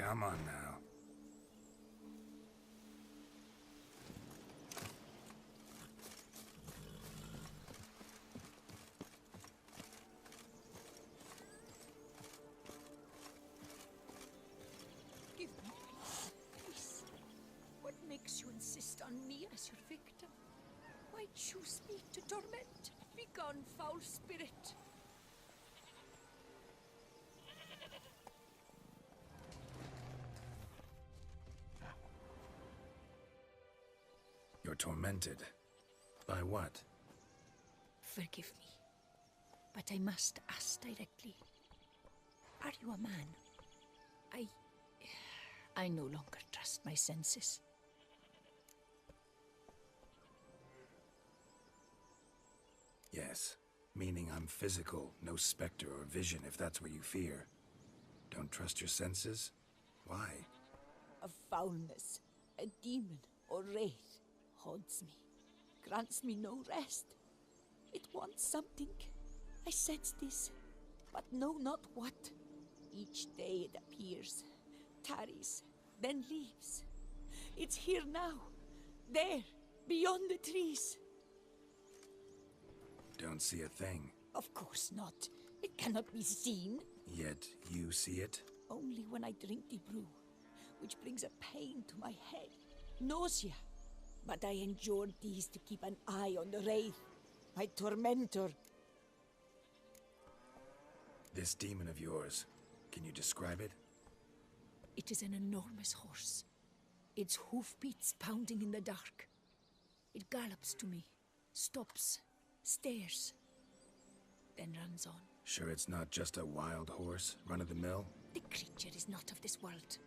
Come on now. Give me peace. What makes you insist on me as your victim? Why choose me to torment? Begone, foul spirit. You're tormented. By what? Forgive me, but I must ask directly. Are you a man? I no longer trust my senses. Yes, meaning I'm physical, no specter or vision if that's what you fear. Don't trust your senses? Why? A foulness, a demon or wraith haunts me, grants me no rest. It wants something. I sense this, but know not what. Each day it appears, tarries, then leaves. It's here now, there, beyond the trees. Don't see a thing. Of course not. It cannot be seen. Yet you see it? Only when I drink the brew, which brings a pain to my head, nausea. But I endured these to keep an eye on the wraith, my tormentor. This demon of yours, can you describe it? It is an enormous horse, its hoofbeats pounding in the dark. It gallops to me, stops, stares, then runs on. Sure it's not just a wild horse, run-of-the-mill? The creature is not of this world.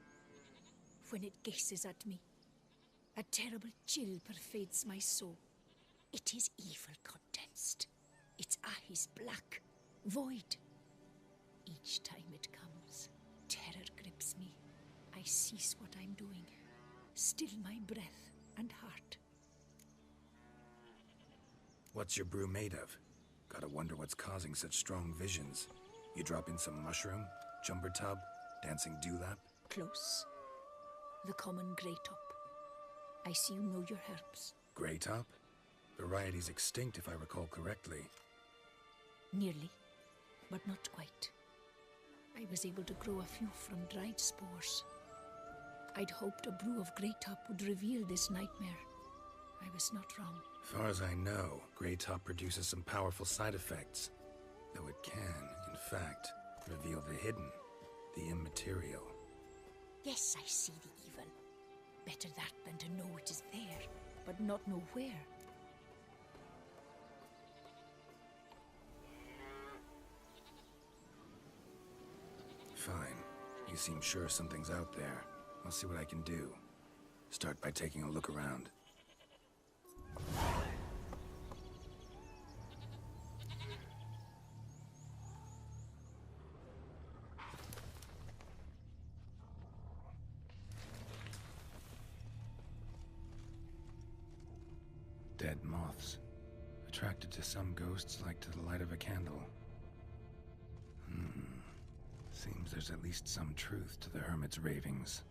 When it gazes at me, a terrible chill pervades my soul. It is evil condensed, its eyes black, void. Each time it comes, terror grips me. I cease what I'm doing, still my breath and heart. What's your brew made of? Gotta wonder what's causing such strong visions. You drop in some mushroom, jumper tub, dancing dewlap? Close. The common grey top. I see you know your herbs. Grey top? Variety's extinct if I recall correctly. Nearly, but not quite. I was able to grow a few from dried spores. I'd hoped a brew of grey top would reveal this nightmare. I was not wrong. Far as I know, grey top produces some powerful side effects. Though it can, in fact, reveal the hidden, the immaterial. Yes, I see the evil. Better that than to know it is there, but not know where. Fine. You seem sure something's out there. I'll see what I can do. Start by taking a look around. Dead moths. Attracted to some ghosts like to the light of a candle. Seems there's at least some truth to the hermit's ravings.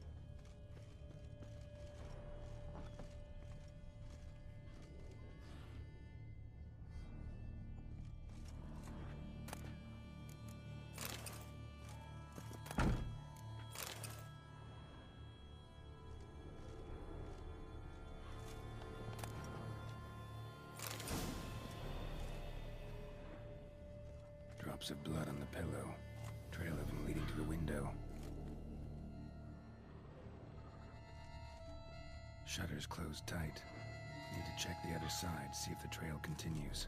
Drops of blood on the pillow. Trail of him leading to the window. Shutters closed tight. Need to check the other side, see if the trail continues.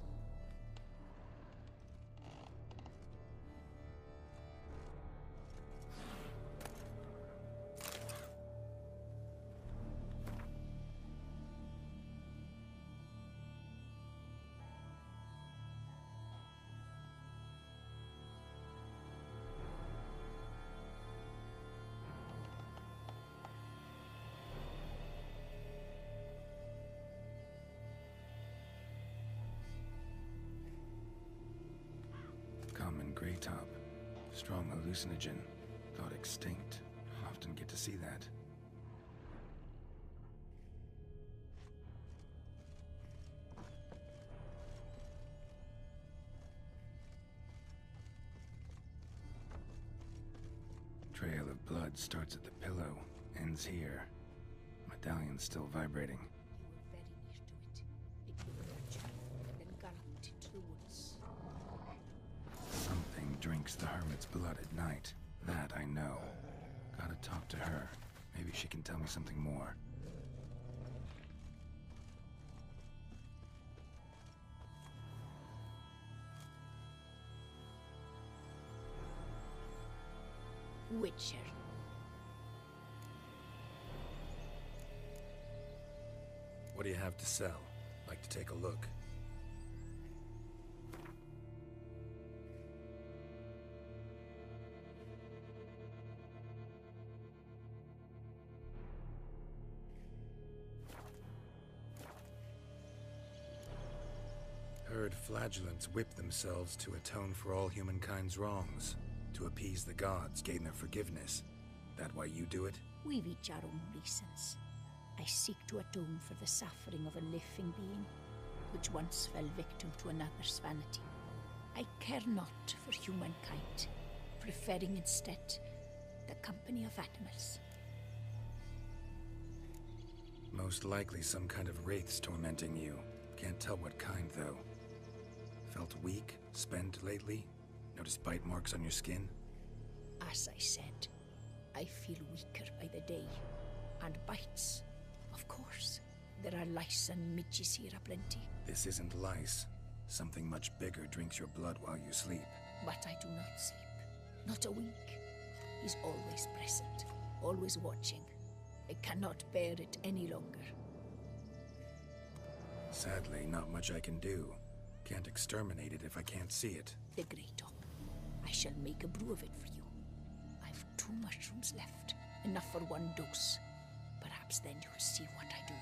Common gray top. Strong hallucinogen. Thought extinct. Often get to to see that. Trail of blood starts at the pillow, ends here. Medallion's still vibrating. You were very near to it. It looked at you, and then galloped into the woods. Something drinks the hermit's blood at night. That I know. Gotta talk to her. Maybe she can tell me something more. Witcher. What do you have to sell? Like to take a look? Heard flagellants whip themselves to atone for all humankind's wrongs. To appease the gods, gain their forgiveness. That why you do it? We've each our own reasons. I seek to atone for the suffering of a living being, which once fell victim to another's vanity. I care not for humankind, preferring instead the company of animals. Most likely some kind of wraiths tormenting you. Can't tell what kind, though. Felt weak, spent lately? Notice bite marks on your skin? As I said, I feel weaker by the day. And bites, of course. There are lice and midges here aplenty. This isn't lice. Something much bigger drinks your blood while you sleep. But I do not sleep. Not a wink. He's always present, always watching. I cannot bear it any longer. Sadly, not much I can do. Can't exterminate it if I can't see it. The Great Up. I shall make a brew of it for you. I've 2 mushrooms left. Enough for 1 dose. Perhaps then you'll see what I do.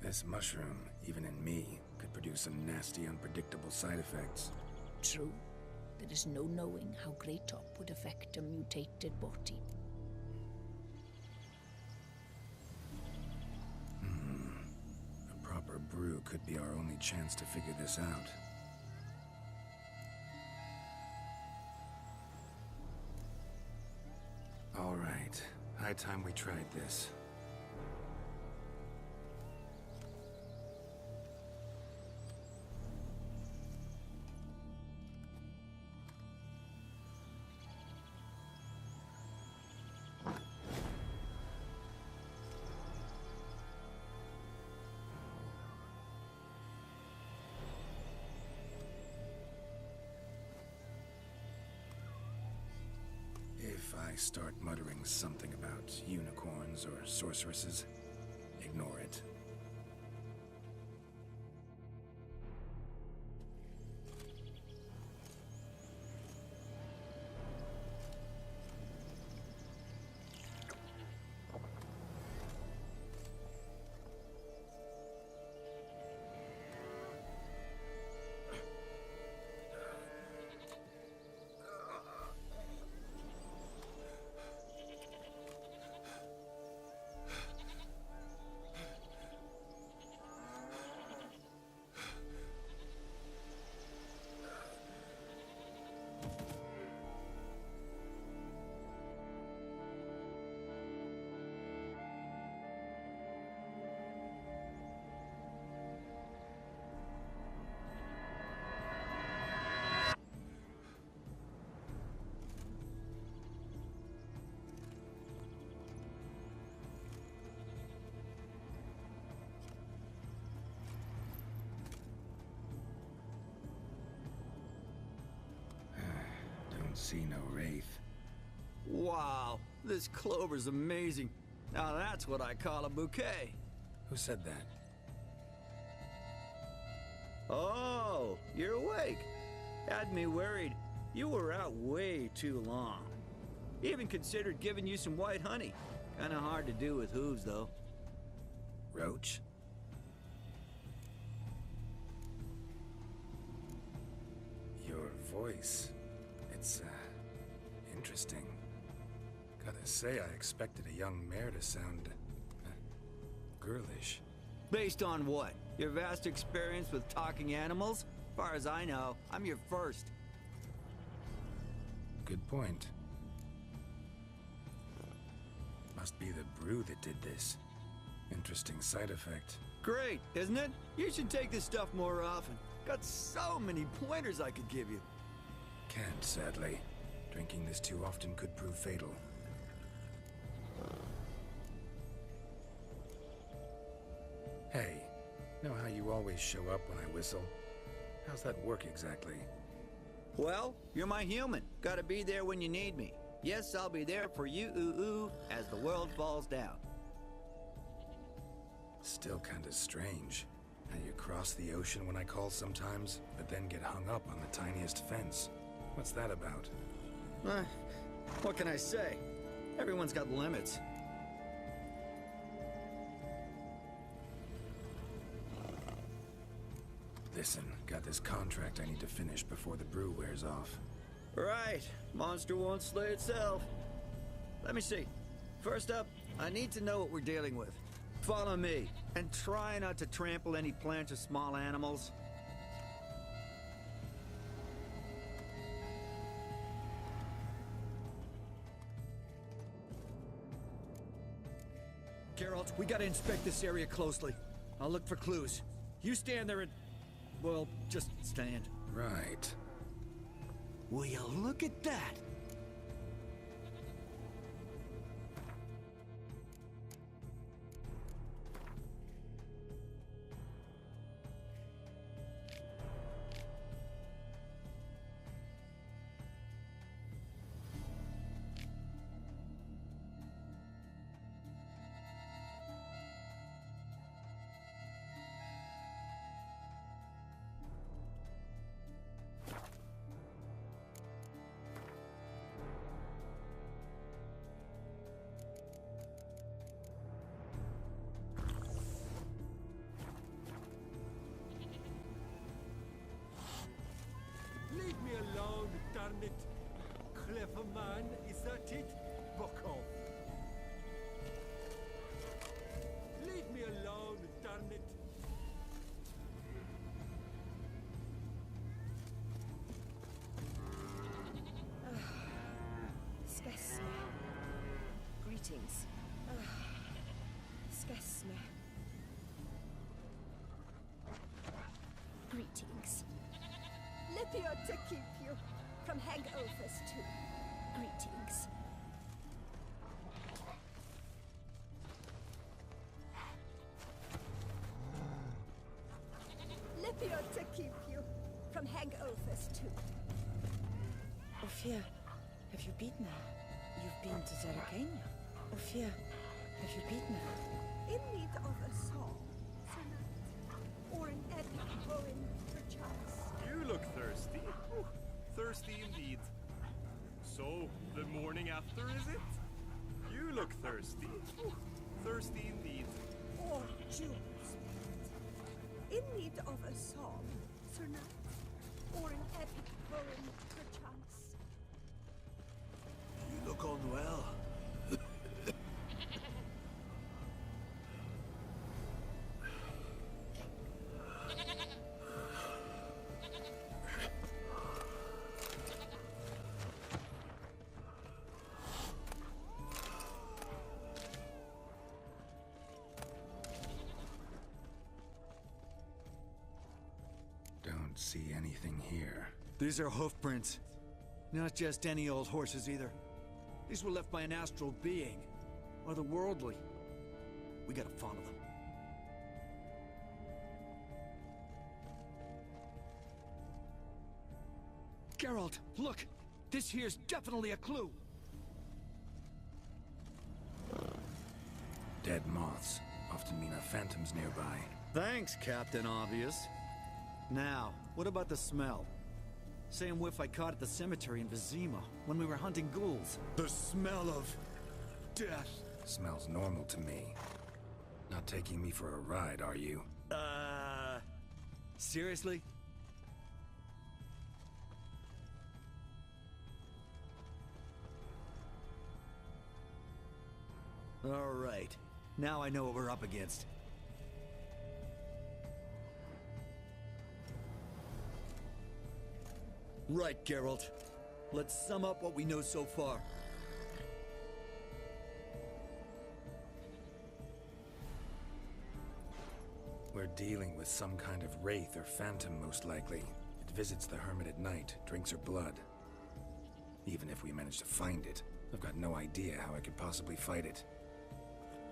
This mushroom, even in me, could produce some nasty, unpredictable side effects. True. There is no knowing how Great Up would affect a mutated body. A proper brew could be our only chance to figure this out. All right. High time we tried this. If I start muttering something about unicorns or sorceresses, ignore it. See no wraith. Wow, this clover's amazing. Now that's what I call a bouquet. Who said that? Oh, you're awake. Had me worried. You were out way too long. Even considered giving you some white honey. Kinda hard to do with hooves, though. Roach? Your voice. It's, interesting. Gotta say, I expected a young mare to sound... girlish. Based on what? Your vast experience with talking animals? As far as I know, I'm your first. Good point. Must be the brew that did this. Interesting side effect. Great, isn't it? You should take this stuff more often. Got so many pointers I could give you. Can't, sadly. Drinking this too often could prove fatal. Hey, know how you always show up when I whistle? How's that work exactly? Well, you're my human. Gotta be there when you need me. Yes, I'll be there for you, ooh, as the world falls down. Still kinda strange. How you cross the ocean when I call sometimes, but then get hung up on the tiniest fence. What's that about? What can I say? Everyone's got limits. Listen, got this contract I need to finish before the brew wears off. Right. Monster won't slay itself. Let me see. First up, I need to know what we're dealing with. Follow me, and try not to trample any plants or small animals. Geralt, we gotta inspect this area closely. I'll look for clues. You stand there and... well, just stand. Right. Will you look at that? Leave me alone, darn it. Clever man, is that it? Buck off. Leave me alone, darn it. Skesme. Greetings. Skesme. Greetings. Lipio to keep you from hangovers too. Greetings. Lipio to keep you from hangovers too. Ophir, have you beaten her? You've been to Zeracania. Ophir, have you beaten her? In need of a song, sonnet, or an epic poem, perchance. You look thirsty. Ooh, thirsty indeed. So, the morning after, is it? You look thirsty. Ooh, thirsty indeed. Or June's in need of a song, sonnet, or an epic poem, perchance. You look unwell. Don't see anything here. These are hoof prints. Not just any old horses either. These were left by an astral being. Otherworldly. We gotta follow them. Geralt, look! This here's definitely a clue! Dead moths often mean a phantom's nearby. Thanks, Captain Obvious. Now, what about the smell? Same whiff I caught at the cemetery in Vizima when we were hunting ghouls. The smell of... death. Smells normal to me. Not taking me for a ride, are you? Seriously? All right. Now I know what we're up against. Right, Geralt. Let's sum up what we know so far. We're dealing with some kind of wraith or phantom, most likely. It visits the hermit at night, drinks her blood. Even if we manage to find it, I've got no idea how I could possibly fight it.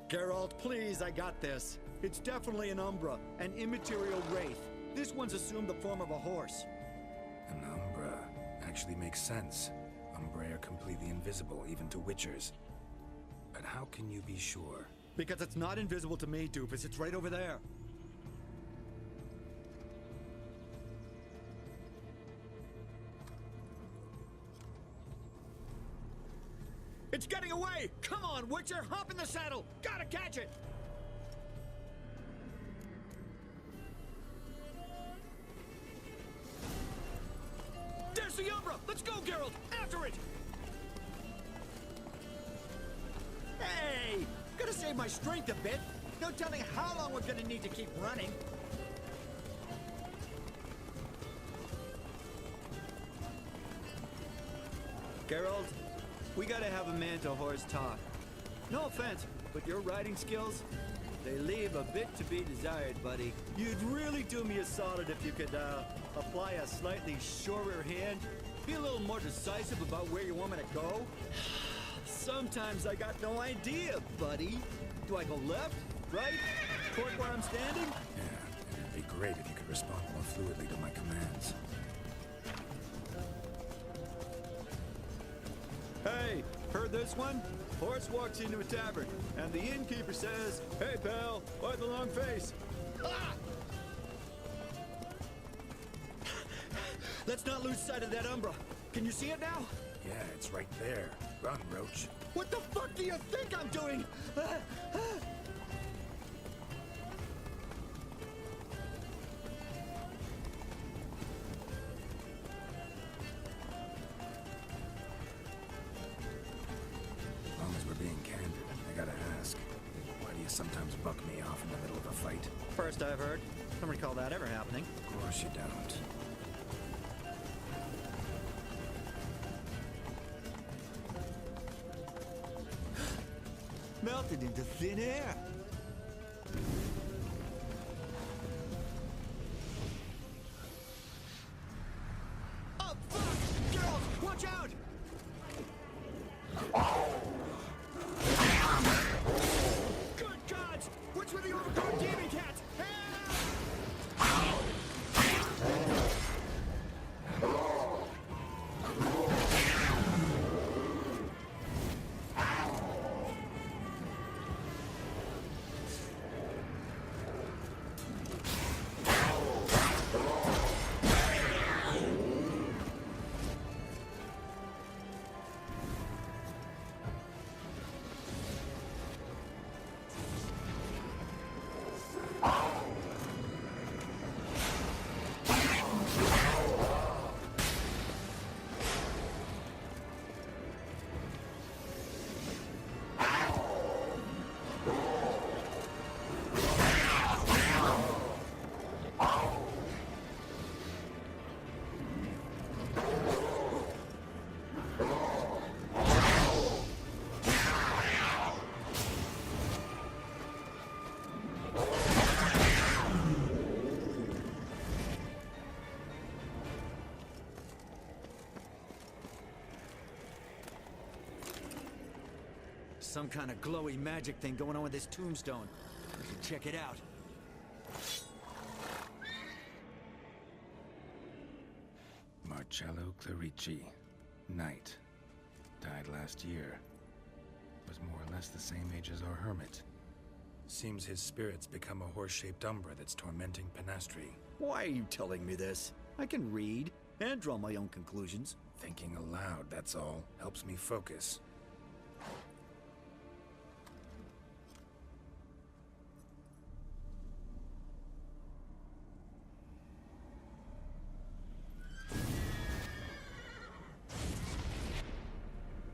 Geralt, please, I got this. It's definitely an umbra, an immaterial wraith. This one's assumed the form of a horse. An umbra actually makes sense. Umbra are completely invisible, even to witchers. But how can you be sure? Because it's not invisible to me, Doofus. It's right over there. It's getting away! Come on, Witcher! Hop in the saddle! Gotta catch it! There's the umbra! Let's go, Geralt! After it! Hey! Gotta save my strength a bit. No telling how long we're gonna need to keep running. Geralt, we gotta have a man-to-horse talk. No offense, but your riding skills, they leave a bit to be desired, buddy. You'd really do me a solid if you could, apply a slightly surer hand. Be a little more decisive about where you want me to go. Sometimes I got no idea, buddy. Do I go left, right, toward where I'm standing? Yeah, it'd be great if you could respond more fluidly to my commands. Hey, heard this one? Horse walks into a tavern, and the innkeeper says, "Hey, pal, why the long face?" Ah! Let's not lose sight of that umbra. Can you see it now? Yeah, it's right there. Run, Roach. What the fuck do you think I'm doing? As long as we're being candid, I gotta ask, why do you sometimes buck me off in the middle of a fight? First I've heard. Don't recall that ever happening. Of course you don't. Melted into thin air. Oh, fuck! Geralt, watch out! Good gods! Which were the overgrown demon cats? Some kind of glowy magic thing going on with this tombstone. We should check it out. Marcello Clarici. Knight. Died last year. Was more or less the same age as our hermit. Seems his spirit's become a horse-shaped umbra that's tormenting Penastri. Why are you telling me this? I can read and draw my own conclusions. Thinking aloud, that's all. Helps me focus.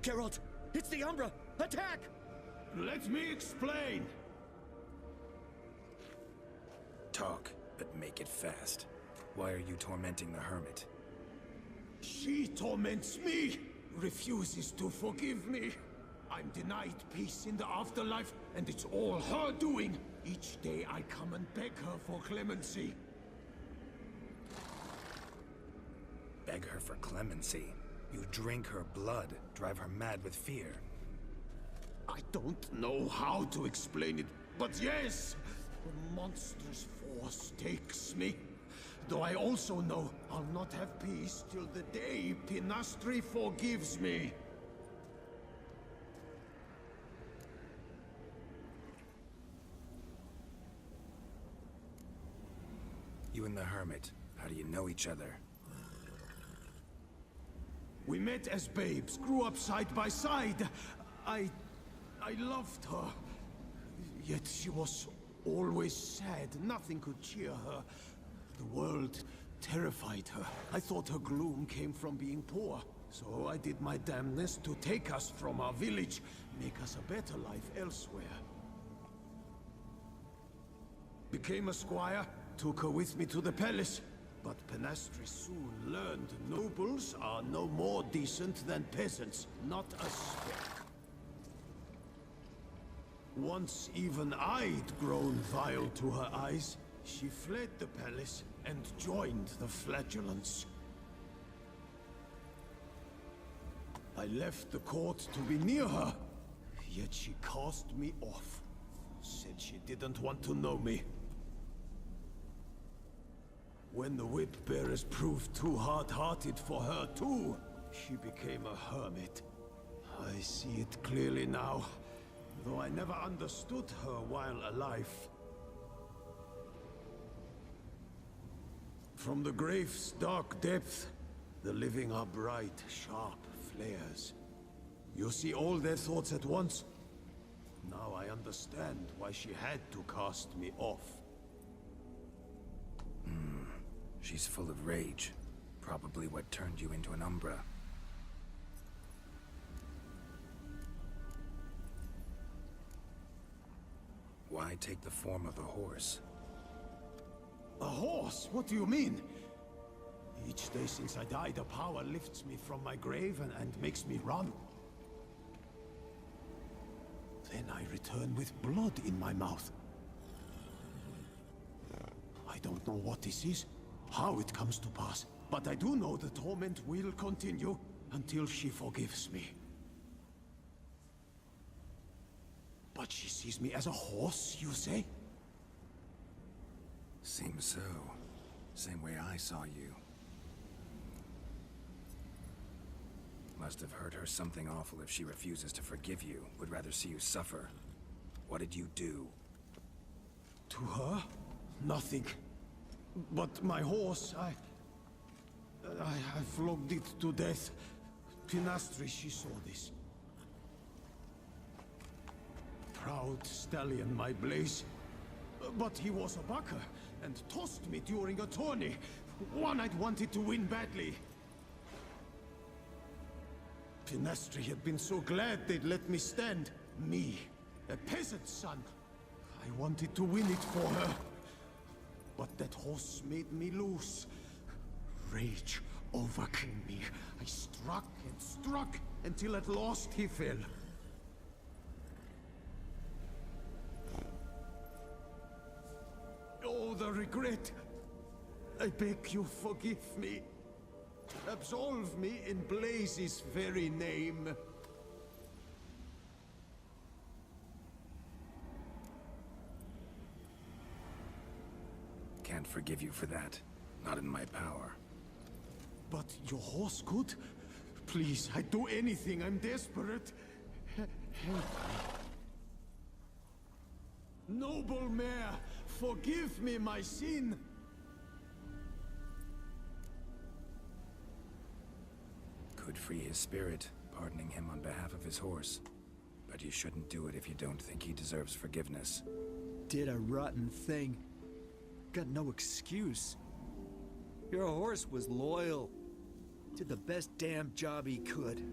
Geralt, it's the Umbra! Attack! Let me explain. Talk, but make it fast. Why are you tormenting the hermit? She torments me, refuses to forgive me. I'm denied peace in the afterlife, and it's all her doing. Each day I come and beg her for clemency. Beg her for clemency? You drink her blood, drive her mad with fear. I don't know how to explain it, but yes, a monstrous force takes me. Though I also know I'll not have peace till the day Pinastri forgives me. You and the hermit, how do you know each other? We met as babes, grew up side by side. I loved her. Yet she was always sad. Nothing could cheer her. The world terrified her. I thought her gloom came from being poor. So I did my damnedest to take us from our village, make us a better life elsewhere. Became a squire, took her with me to the palace. But Pinastri soon learned nobles are no more decent than peasants, not a speck. Once even I'd grown vile to her eyes, she fled the palace and joined the flagellants. I left the court to be near her, yet she cast me off. Said she didn't want to know me. When the whip-bearers proved too hard-hearted for her too, she became a hermit. I see it clearly now, though I never understood her while alive. From the grave's dark depth, the living are bright, sharp flares. You see all their thoughts at once. Now I understand why she had to cast me off. She's full of rage. Probably what turned you into an umbra. Why take the form of a horse? A horse? What do you mean? Each day since I died, a power lifts me from my grave and makes me run. Then I return with blood in my mouth. I don't know what this is, how it comes to pass, but I do know the torment will continue until she forgives me. But she sees me as a horse, you say? Seems so. Same way I saw you. Must have hurt her something awful if she refuses to forgive you, would rather see you suffer. What did you do? To her? Nothing. But my horse, I flogged it to death. Pinastri, she saw this. Proud stallion, my Blaze. But he was a bucker, and tossed me during a tourney. One I'd wanted to win badly. Pinastri had been so glad they'd let me stand. Me, a peasant's son. I wanted to win it for her. But that horse made me loose. Rage overcame me. I struck and struck until at last he fell. Oh, the regret. I beg you forgive me. Absolve me in Blaze's very name. Can't forgive you for that. Not in my power. But your horse could? Please, I'd do anything. I'm desperate. Help me. Noble mare, forgive me my sin. Could free his spirit, pardoning him on behalf of his horse. But you shouldn't do it if you don't think he deserves forgiveness. Did a rotten thing. Got no excuse. Your horse was loyal. Did the best damn job he could.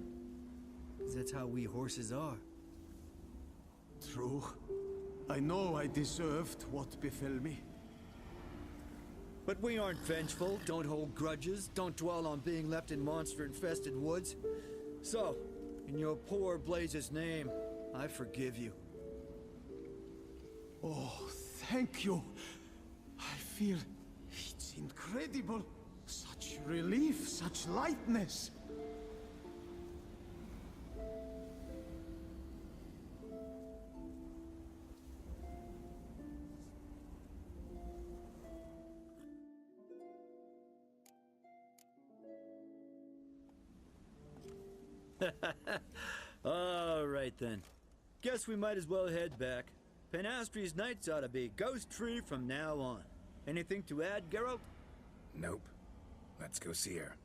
'Cause that's how we horses are. True. I know I deserved what befell me. But we aren't vengeful, don't hold grudges, don't dwell on being left in monster-infested woods. So, in your poor Blaze's name, I forgive you. Oh, thank you. I feel it's incredible. Such relief, such lightness. All right then. Guess we might as well head back. Penastri's nights ought to be ghost-free from now on. Anything to add, Geralt? Nope. Let's go see her.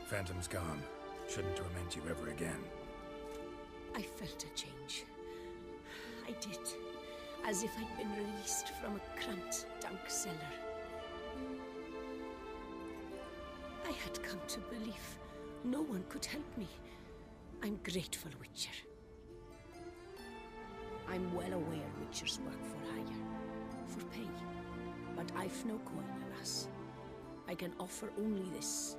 Phantom's gone. Shouldn't torment you ever again. I felt a change. I did. As if I'd been released from a cramped, dank cellar. I had come to believe no one could help me. I'm grateful, Witcher. I'm well aware Witchers work for hire, for pay. But I've no coin, alas. I can offer only this.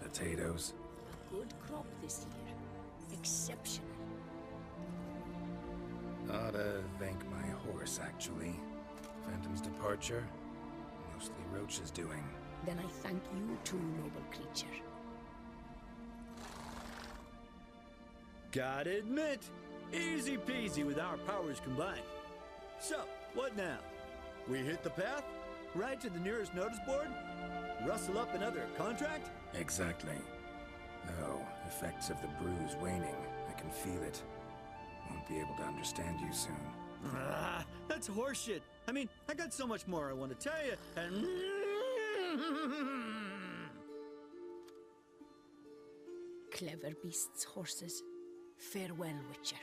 Potatoes. A good crop this year. Exceptional. Ought to thank my horse, actually. Phantom's departure, mostly Roach's doing. Then I thank you too, noble creature. Gotta admit, easy peasy with our powers combined. So, what now? We hit the path? Right to the nearest notice board? Rustle up another contract? Exactly. Though, effects of the bruise waning. I can feel it. Won't be able to understand you soon. Ah, that's horseshit. I mean, I got so much more I want to tell you, and... Clever beasts, horses. Farewell, Witcher.